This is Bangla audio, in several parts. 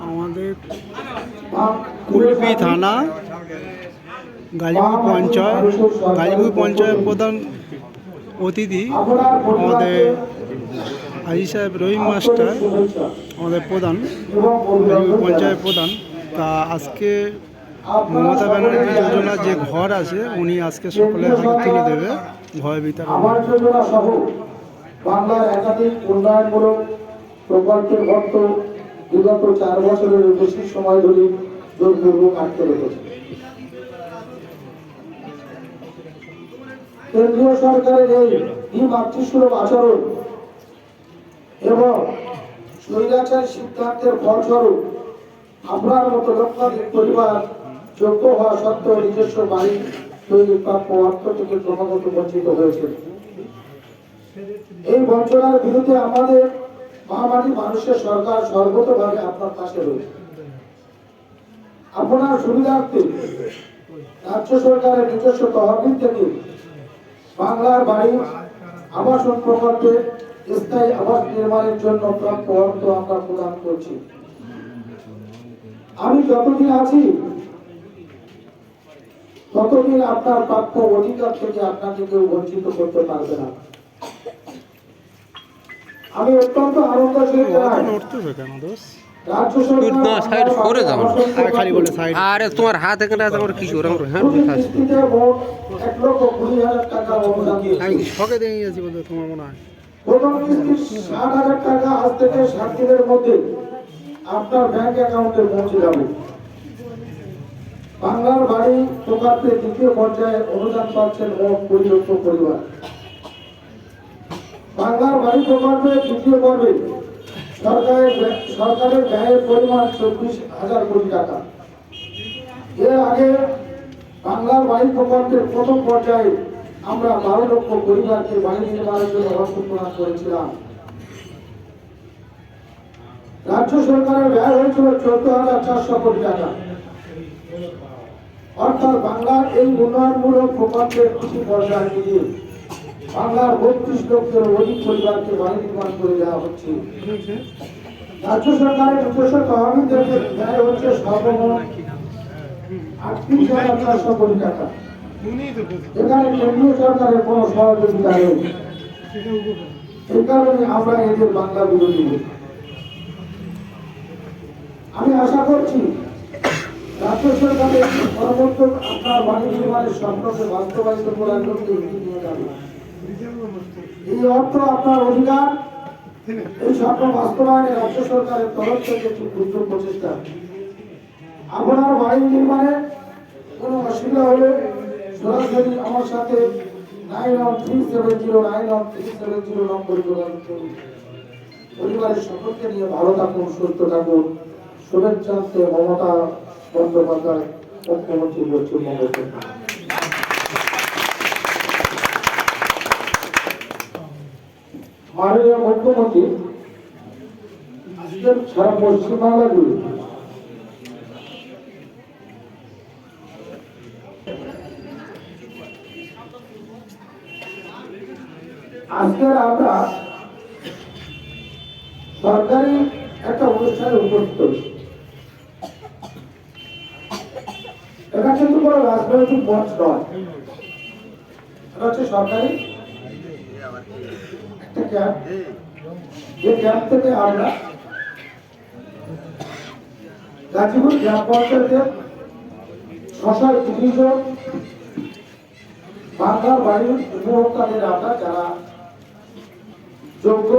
আমাদের কুলপি থানা গাজীপুর পঞ্চায়েত প্রধান অতিথি আমাদের আজি সাহেব রহিম মাস্টার, আমাদের প্রধান গাজীপুর পঞ্চায়েত প্রধান। তা আজকে মমতা ব্যানার্জি যোজনার যে ঘর আছে উনি আজকে সকলের হাতে তুলে দেবে ঘর বিতরণ। বাংলার একাধিক উন্নয়নমূলক প্রকল্পের অর্থ বিগত 4 বছরের বেশি সময় ধরে জোরপূর্বক আটকে রেখেছে। কেন্দ্রীয় সরকারের এই মাতৃসুলভ আচরণ এবং স্বৈরাচারী সিদ্ধান্তের ফলস্বরূপ আপনার মতো লক্ষাধিক পরিবার যোগ্য হওয়া সত্ত্বেও নিজস্ব বাড়ি তৈরির প্রাপ্য অর্থ থেকে ক্রমাগত বঞ্চিত হয়েছে। এই বঞ্চনার বিরুদ্ধে আমাদের মহামারী মানুষের সরকার সর্বতভাবে আপনার পাশে রয়েছে। আপনার সুবিধার্থে রাজ্য সরকারের নিজস্ব তহবিল থেকে বাংলার বাড়ি আবাসন প্রকল্পে স্থায়ী আবাস নির্মাণের জন্য প্রাপ্য অর্থ আমরা প্রদান করছি। আমি যতদিন আছি ততদিন আপনার প্রাপ্য অধিকার থেকে আপনাকে কেউ বঞ্চিত করতে পারবে না। আমি অত্যন্ত আনন্দ তোমার হাত এখানে কি করে তোমার মনে হয় প্রথম কিস্তি 60,000 টাকা আজ থেকে 7 দিনের মধ্যে আপনার ব্যাংক অ্যাকাউন্টে পৌঁছে যাবে। বাংলার বাড়ি প্রকল্পে দ্বিতীয় পর্যায়ে অনুদান পাচ্ছেন মোট 20 লক্ষ পরিবার। বাংলার বাড়ি প্রকল্পে দ্বিতীয় পর্বে সরকারের ব্যয়ের পরিমাণ 24,000 কোটি টাকা। এর আগে বাংলার বাড়ি প্রকল্পের প্রথম পর্যায়ে আমরা 12 লক্ষ পরিবারকে বাড়ি নির্মাণের জন্য অর্থ প্রদান করেছিলাম। রাজ্য সরকারের ব্যয় হয়েছিল 14,400 কোটি টাকা। অর্থাৎ বাংলার এই উন্নয়নমূলক প্রকল্পের কিছু পর্যায়ে মিলিয়ে বাংলার 32 লক্ষের অধিক পরিবারকে বাড়ি নির্মাণ করে দেওয়া হচ্ছে। রাজ্য সরকারের নিজস্ব তহবিল থেকে ব্যয় হচ্ছে সর্বমোট 38,400 কোটি টাকা। এখানে কেন্দ্রীয় সরকারের কোনো সহযোগিতা নেই। এই কারণে আমরা এদের বাংলা বিরোধী। আমি আশা করছি রাজ্য সরকারের সর্বোত্তম আপনার বাড়ি নির্মাণের স্বপ্নকে বাস্তবায়িত করার জন্য নিয়ে যাবে। এই অর্থ আপনার অধিকার। এই স্বপ্ন বাস্তবায়নে রাজ্য সরকারের তরফ থেকে একটি ক্ষুদ্র প্রচেষ্টা। আপনার বাড়ি নির্মাণে কোনো অসুবিধা হলে সরাসরি আমার সাথে 9137091370 নম্বরে যোগাযোগ করুন। পরিবারের সকলকে নিয়ে ভালো থাকুন, সুস্থ থাকুন। শুভেচ্ছা, মমতা বন্দ্যোপাধ্যায়, মুখ্যমন্ত্রী পশ্চিমবঙ্গ সরকার। মাননীয় মুখ্যমন্ত্রী আজকের সারা পশ্চিমবাংলা জুড়ে আজকের আমরা সরকারি একটা অনুষ্ঠানে উপস্থিত হয়েছি। এটা কিন্তু কোনো রাজনৈতিক মঞ্চ নয়, এটা হচ্ছে সরকারি একটা ক্যাম্প। যে ক্যাম্প থেকে আমরা গাজীপুর গ্রাম পঞ্চায়েতের 630 জন বাংলার বাড়ির উপভোক্তাদের আমরা যারা যোগ্য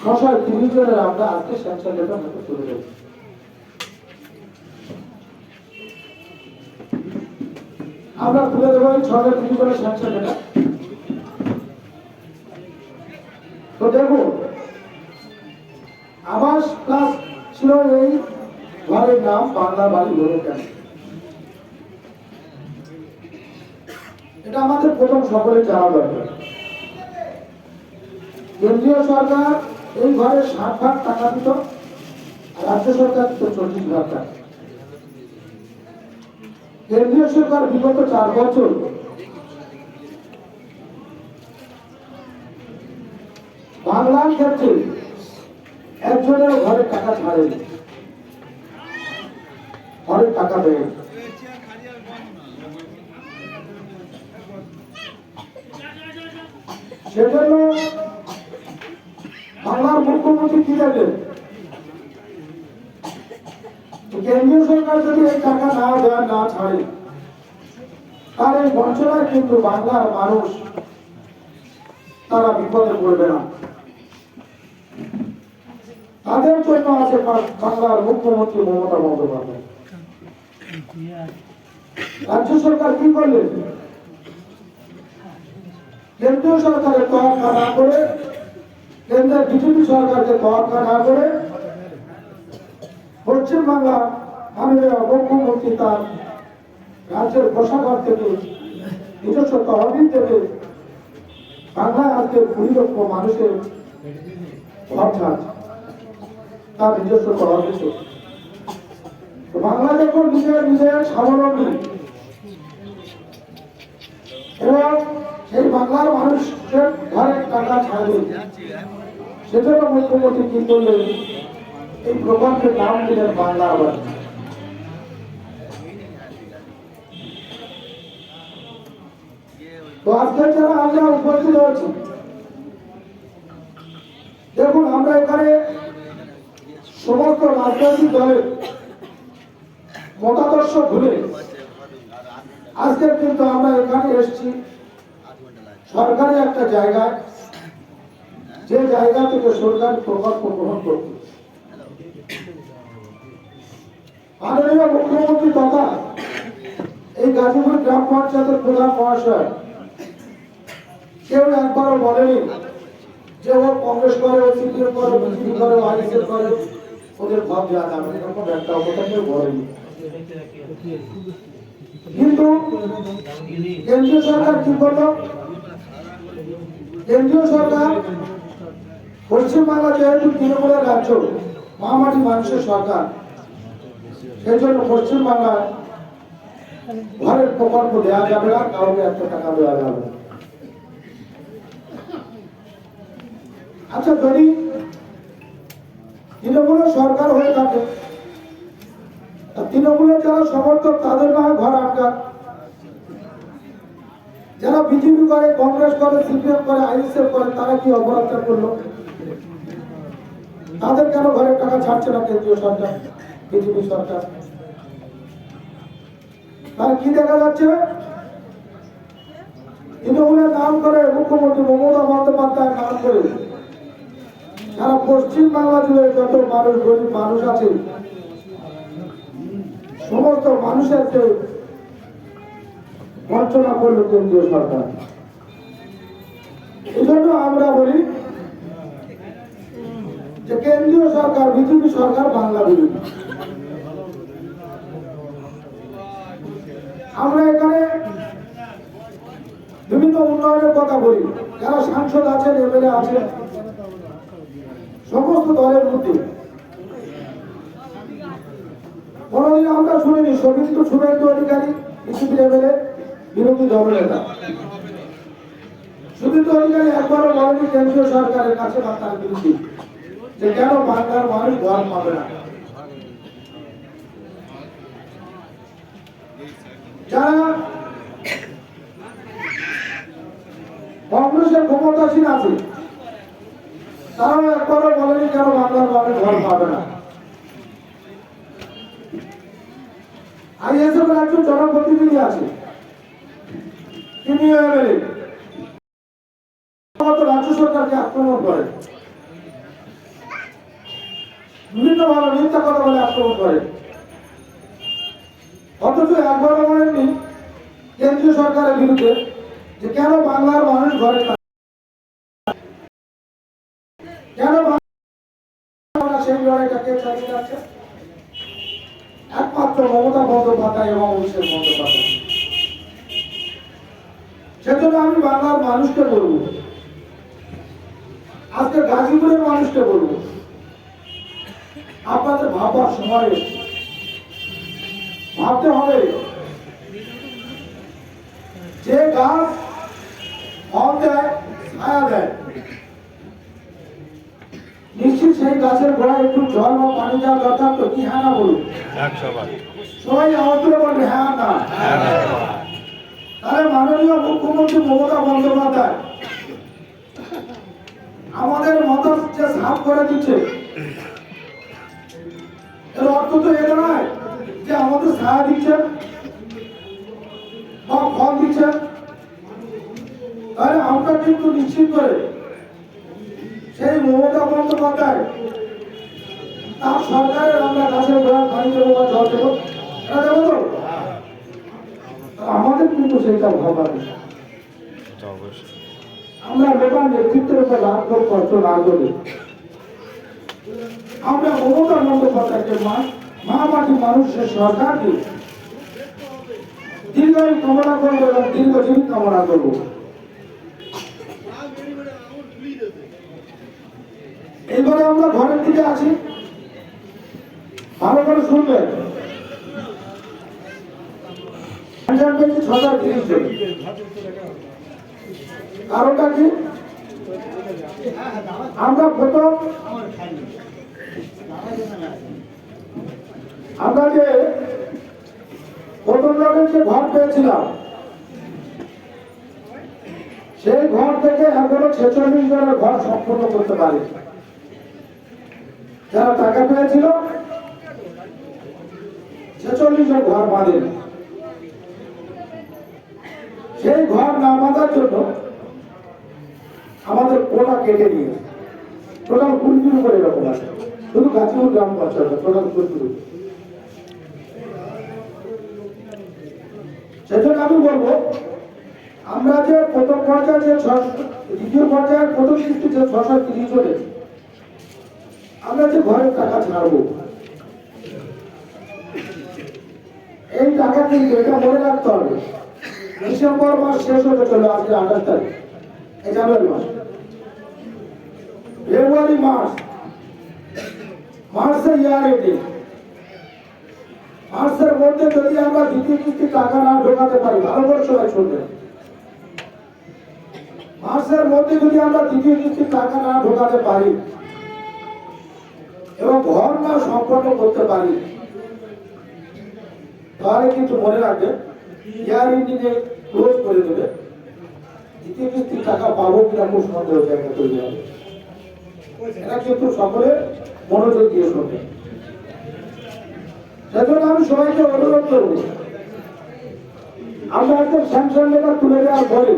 630 জনের আমরা আজকে স্যাংশন লেটার হাতে তুলে দেব। আমরা তুলে দেবো 630 জনের স্যাংশন লেটার। তো দেখুন, আবাস প্লাস ছিল এই ঘরের নাম বাংলা বাড়ি হলো কেন, এটা আমাদের প্রথম সকলের জানা দরকার। কেন্দ্রীয় সরকার এই ঘরে 60 ভাগ টাকা দিত, রাজ্য সরকার দিত 40 ভাগ টাকা। কেন্দ্রীয় সরকার বিগত 4 বছর বাংলার ক্ষেত্রে একজনের ঘরে টাকা ছাড়েনি, ঘরে টাকা দেয়। সেজন্য বাংলার মুখ্যমন্ত্রী কি দেবেন? কেন্দ্রীয় সরকার যদি এই টাকা না দেয়, না ছাড়ে, তার এই বঞ্চনায় কিন্তু বাংলার মানুষ তারা বিপদে পড়বে না। তাদের জন্য আছে বাংলার মুখ্যমন্ত্রী মমতা বন্দ্যোপাধ্যায়। রাজ্য সরকার কি করলেন? কেন্দ্রীয় সরকারের তোয়াক্কা না করে, কেন্দ্রের বিজেপি সরকারকে তোয়াক্কা না করে, পশ্চিমবাংলা মাননীয় মুখ্যমন্ত্রী তার রাজ্যের কোষাগার থেকে, নিজস্ব তহবিল থেকে বাংলায় আজকে 20 লক্ষ মানুষের ঘর ছাড়ছে তার নিজস্ব তহবিল থেকে। বাংলা যখন নিজের স্বাবলম্বী এবং সেই বাংলার মানুষের ঘরে টাকা ছাড়বে, সেজন্য মুখ্যমন্ত্রী কি করলেন? এই প্রকল্পের নাম দিলেন বাংলা আবাস। তো আজকে যারা আমরা উপস্থিত হয়েছি, দেখুন আমরা এখানে সমস্ত রাজনৈতিক দলের মতাদর্শ ভুলে আজকে কিন্তু আমরা এখানে এসেছি সরকারি একটা জায়গায়, যে জায়গা থেকে সরকারি প্রকল্প গ্রহণ করতে। মাননীয় মুখ্যমন্ত্রী তথা এই গাজীপুর গ্রাম পঞ্চায়েতের প্রধান মহাশয় কেউ একবারও বলেনি যে ও কংগ্রেস করে, ও সিপিএম করে, বিজেপি করে, আইএসএফ করে, ওদের ভাব দেওয়া যাবে, এরকম একটা কথা কেউ বলেনি। কিন্তু কেন্দ্রীয় সরকার কি করলো? কেন্দ্রীয় সরকার পশ্চিমবাংলা যেহেতু তৃণমূলের রাজ্য, মহামাটি মানুষের সরকার, সেই জন্য পশ্চিমবাংলায় ঘরের প্রকল্প দেওয়া যাবে না, কাউকে 1 টাকা দেওয়া যাবে না। আচ্ছা, যদি তৃণমূলের সরকার হয়ে থাকে, তৃণমূলের যারা সমর্থক তাদের না ঘর আটকান, যারা বিজেপি করে, কংগ্রেস করে, সিপিএম করে, আইএসএফ করে, তারা কি অপরাধটা করলো? তাদের কেন ঘরের টাকা ছাড়ছে না কেন্দ্রীয় সরকার, বিজেপি সরকার? তার কি দেখা যাচ্ছে? তৃণমূলের নাম করে, মুখ্যমন্ত্রী মমতা বন্দ্যোপাধ্যায়ের নাম করে সারা পশ্চিম বাংলা জুড়ে যত মানুষ, গরিব মানুষ আছে, সমস্ত মানুষেরকে বঞ্চনা করলো কেন্দ্রীয় সরকার। এই জন্য আমরা বলি যে কেন্দ্রীয় সরকার, বিজেপি সরকার বাংলা বিরোধী। আমরা এখানে বিভিন্ন উন্নয়নের কথা বলি, যারা সাংসদ আছেন, এমএলএ আছেন, সমস্ত দলের মধ্যে কোনদিন আমরা শুনিনি শুভেন্দু অধিকারী বিজেপির এমএলএ, বিরোধী দলনেতা। শুভেন্দু অধিকারী একবারও বলেনি কেন্দ্রীয় সরকারের কাছে বা তার বিরুদ্ধে যে কেন বাংলার মানুষ ঘর পাবে না। যারা কংগ্রেসের ক্ষমতাসীন আছে, তারাও একবারও বলেনি কেন বাংলার মানুষ ঘর পাবে না। আইএসএফ এর একজন জনপ্রতিনিধি আছে, তিনি এমএলএ, রাজ্য সরকারকে আক্রমণ করে, বিভিন্নভাবে মিথ্যা কথা বলে আক্রমণ করে, অথচ একবারও বলেননি কেন্দ্রীয় সরকারের বিরুদ্ধে যে কেন বাংলার মানুষ ঘরে, কেন সেই লড়াইটাকে চালিয়ে যাচ্ছে একমাত্র মমতা বন্দ্যোপাধ্যায় এবং অভিষেক বন্দ্যোপাধ্যায়। সেজন্য আমি বাংলার মানুষকে বলবো, আজকে গাজীপুরের মানুষকে বলবো, আপনাদের ভাববার সময় এসেছে। ভাবতে হবে যে গাছ ফল দেয়, ছায়া দেয়, সেই গাছের গোড়ায় একটু জল বা পানি দেওয়া দরকার, তো কি হ্যাঁ না বলুন? সবাই আমার তুলে বলবে হ্যাঁ না। তাহলে মাননীয় মুখ্যমন্ত্রী মমতা বন্দ্যোপাধ্যায় আমাদের মাথা যে সাফ করে দিচ্ছে, এর অর্থ তো এটা নয় যে আমাদের সাহায্য দিচ্ছেন বা ফল দিচ্ছেন। তাহলে আমরা কিন্তু নিশ্চিত করে সেই মমতা বন্দ্যোপাধ্যায় তার সরকারের আমরা গাছের গোড়ায় পানি দেবো বা জল দেবো, এটা দেবো তো? আমাদের কিন্তু সেটা ভাবা নেই। আমরা লোকাল নেতৃত্বের উপর রাগ কষ্ট না করে আমরা মমতা বন্দ্যোপাধ্যায়কে মা মাটি মানুষের সরকারকে দীর্ঘায়ু কামনা করবো এবং দীর্ঘজীবী কামনা করবো। এইবারে আমরা ঘরের দিকে আছি, ভালো করে শুনবেন। 630 জন। কারণটা কি? আমরা যে প্রথম লোকের যে ঘর পেয়েছিলাম, সেই ঘর থেকে এখনো 46 জনের ঘর সম্পূর্ণ করতে পারে। যারা টাকা পেয়েছিল 46 জন ঘর বাঁধেন। সেই ঘর না বাঁধার জন্য আমাদের কোটা কেটে নিয়ে টোটাল 20 করে এরকম আছে, শুধু গাছিপুর গ্রাম পঞ্চায়েত টোটাল 20। সেজন্য আমি বলবো, আমরা যে প্রথম পর্যায়ে যে দ্বিতীয় পর্যায়ের প্রথম কিস্তি যে 630 জনের আমরা যে ঘরের টাকা ছাড়বো, এই টাকা কিন্তু এটা মনে রাখতে হবে, ডিসেম্বর মাস শেষ হতে চলে, আজকে 28 তারিখ, এই জানুয়ারি মাস, ফেব্রুয়ারি মার্চে ইয়ার এন্ডিং, মার্চের মধ্যে যদি আমরা দ্বিতীয় কিস্তি টাকা না ঢোকাতে পারি, ভালো করে সবাই শুনবেন, মার্চের মধ্যে যদি আমরা দ্বিতীয় কিস্তি টাকা না ঢোকাতে পারি এবং ঘর না সম্পন্ন করতে পারি, তাহলে কিন্তু মনে রাখবে ইয়ার এন্ডিং এ ক্লোজ করে দেবে। দ্বিতীয় কিস্তির টাকা পাবো কিনা খুব সন্দেহ জায়গা তৈরি হবে। এটা কিন্তু সকলে মনোযোগ দিয়ে শুনবে। সেজন্য আমি সবাইকে অনুরোধ করবো, আমরা একদম স্যাংশন লেটার তুলে দেওয়ার পরে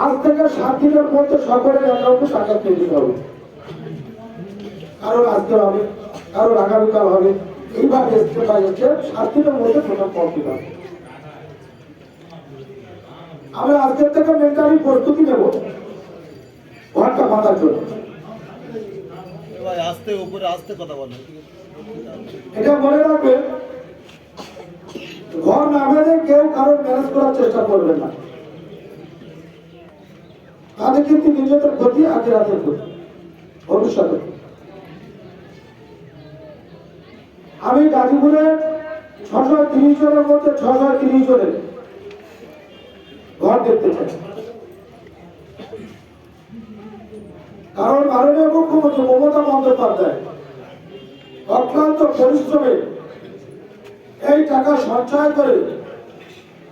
আজ থেকে 7 দিনের মধ্যে সকলের অ্যাকাউন্টে টাকা পেয়ে দিতে হবে। কারোর আজকে হবে, কারোর আগামীকাল হবে, এইভাবে স্টেপ বাই স্টেপ 7 দিনের মধ্যে টোটাল কমপ্লিট হবে। আমরা আজকের থেকে মেন্টালি প্রস্তুতি নেব ঘরটা বাঁধার জন্য। এটা মনে রাখবে, ঘর না বেঁধে কেউ কারোর ম্যানেজ করার চেষ্টা করবে না, তাদের কিন্তু নিজেদের ক্ষতি, আগে রাতের ক্ষতি, ভবিষ্যতে। আমি গাজীপুরে 630 জনের মধ্যে 630 জনের ঘর দেখতে চাই, কারণ মাননীয় মুখ্যমন্ত্রী মমতা বন্দ্যোপাধ্যায় অক্লান্ত পরিশ্রমে এই টাকা সঞ্চয় করে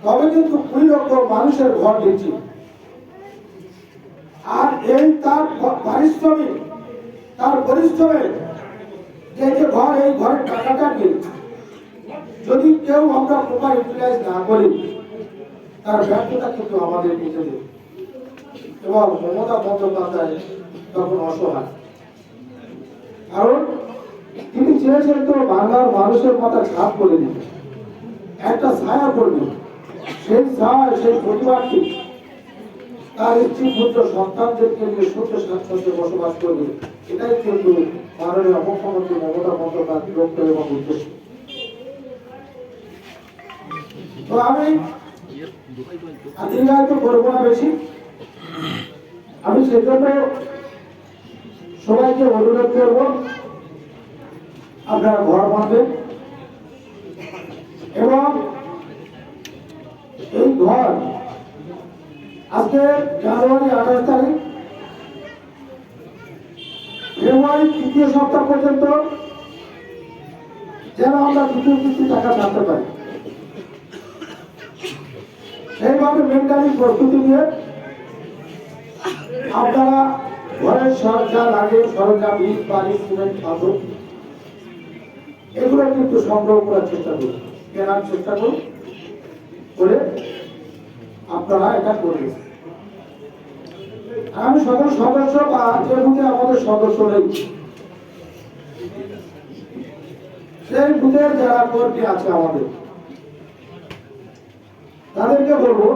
তবে কিন্তু 20 লক্ষ মানুষের ঘর দিচ্ছি। আর এই তার পরিশ্রমে যে ঘর, এই ঘরের টাকাটাকে যদি কেউ আমরা প্রপার ইউটিলাইজ না করি, তার ব্যর্থতা কিন্তু আমাদের নিজেদের। এবং মমতা বন্দ্যোপাধ্যায় তখন অসহায়, কারণ তিনি চেয়েছেন তো বাংলার মানুষের মাথা ছাপ করে দিতে, একটা ছায়া করবে, সেই ছায়া, সেই পরিবারটি তার স্ত্রী পুত্র সন্তানদেরকে নিয়ে সুখে স্বাচ্ছন্দ্যে বসবাস করবে। এটাই কিন্তু মাননীয় মুখ্যমন্ত্রী মমতা বন্দ্যোপাধ্যায়ের লক্ষ্য এবং উদ্দেশ্য। তো আমি দীর্ঘায়িত করবো না বেশি, আমি সেজন্য সবাইকে অনুরোধ করব, আপনারা ঘর বাঁধবেন এবং এই ঘর আজকে জানুয়ারি 28 তারিখ, ফেব্রুয়ারি তৃতীয় সপ্তাহ পর্যন্ত যেন আমরা দ্বিতীয় কিস্তি টাকা ছাড়তে পারি, সেইভাবে মেন্টালি প্রস্তুতি নিয়ে আপনারা ঘরের যা লাগে সরঞ্জাম, ইট, বালি, সিমেন্ট, পাথর এগুলো কিন্তু সংগ্রহ করার চেষ্টা করুন, কেনার চেষ্টা করুন, করে আপনারা এটা করবেন। আমি সকল সদস্য বা যে বুথে আমাদের সদস্য নেই, সেই বুথের যারা কর্মী আছে আমাদের, তাদেরকে বলবো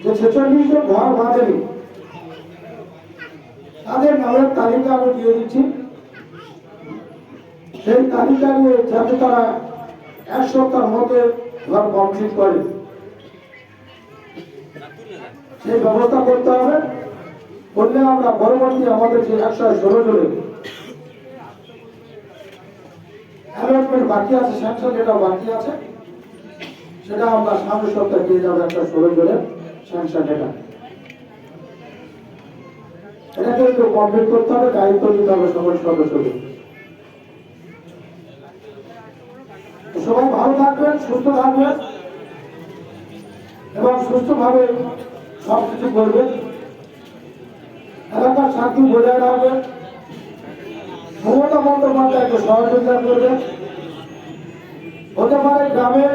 যে 46 জন ঘর বাঁধেনি, তাদের নামের তালিকা আমি দিয়ে দিচ্ছি। সেই তালিকা নিয়ে যাতে তারা 1 সপ্তাহের মধ্যে ঘর কমপ্লিট করে সেই ব্যবস্থা করতে হবে। করলে আমরা পরবর্তী আমাদের যে 116 জনের অ্যালটমেন্ট বাকি আছে, স্যাংশন যেটা বাকি আছে, সেটা আমরা সামনের সপ্তাহে পেয়ে যাবো 116 জনের স্যাংশন ডেটা। এটাকে একটু কমপ্লিট করতে হবে, দায়িত্ব দিতে হবে সকল সদস্যদের। সবাই ভালো থাকবেন, সুস্থ থাকবেন এবং সুস্থভাবে সবকিছু করবেন। এলাকার শান্তি বজায় রাখবেন। মমতা বন্দ্যোপাধ্যায়কে সহযোগিতা করবেন। হতে পারে গ্রামে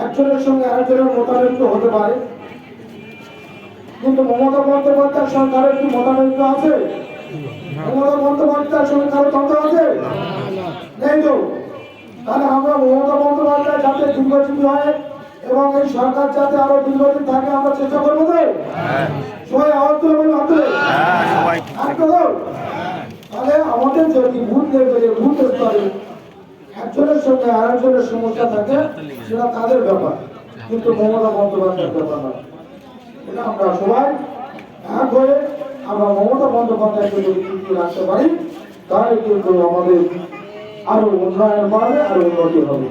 একজনের সঙ্গে আরেকজনের মতানৈক্য হতে পারে, কিন্তু মমতা বন্দ্যোপাধ্যায়ের সরকারের কি মতানৈক্য আছে? মমতা বন্দ্যোপাধ্যায়ের সঙ্গে কারো দ্বন্দ্ব আছে? নেই তো। তাহলে আমরা মমতা বন্দ্যোপাধ্যায় যাতে দীর্ঘজীবী হয় এবং এই সরকার যাতে আরো দীর্ঘদিন থাকে আমরা চেষ্টা করবো তো। সবাই আওয়াজ তুলে বলুন, হাত তুলে। তাহলে আমাদের যদি বুথ লেভেলে, বুথ স্তরে একজনের সঙ্গে আরেকজনের সমস্যা থাকে, সেটা তাদের ব্যাপার, কিন্তু মমতা বন্দ্যোপাধ্যায়ের ব্যাপার নয়। এটা আমরা সবাই এক হয়ে আমরা মমতা বন্দ্যোপাধ্যায়কে যদি টিকিয়ে রাখতে পারি, তাহলে কিন্তু আমাদের আরো উন্নয়ন বাড়বে, আরো উন্নতি হবে।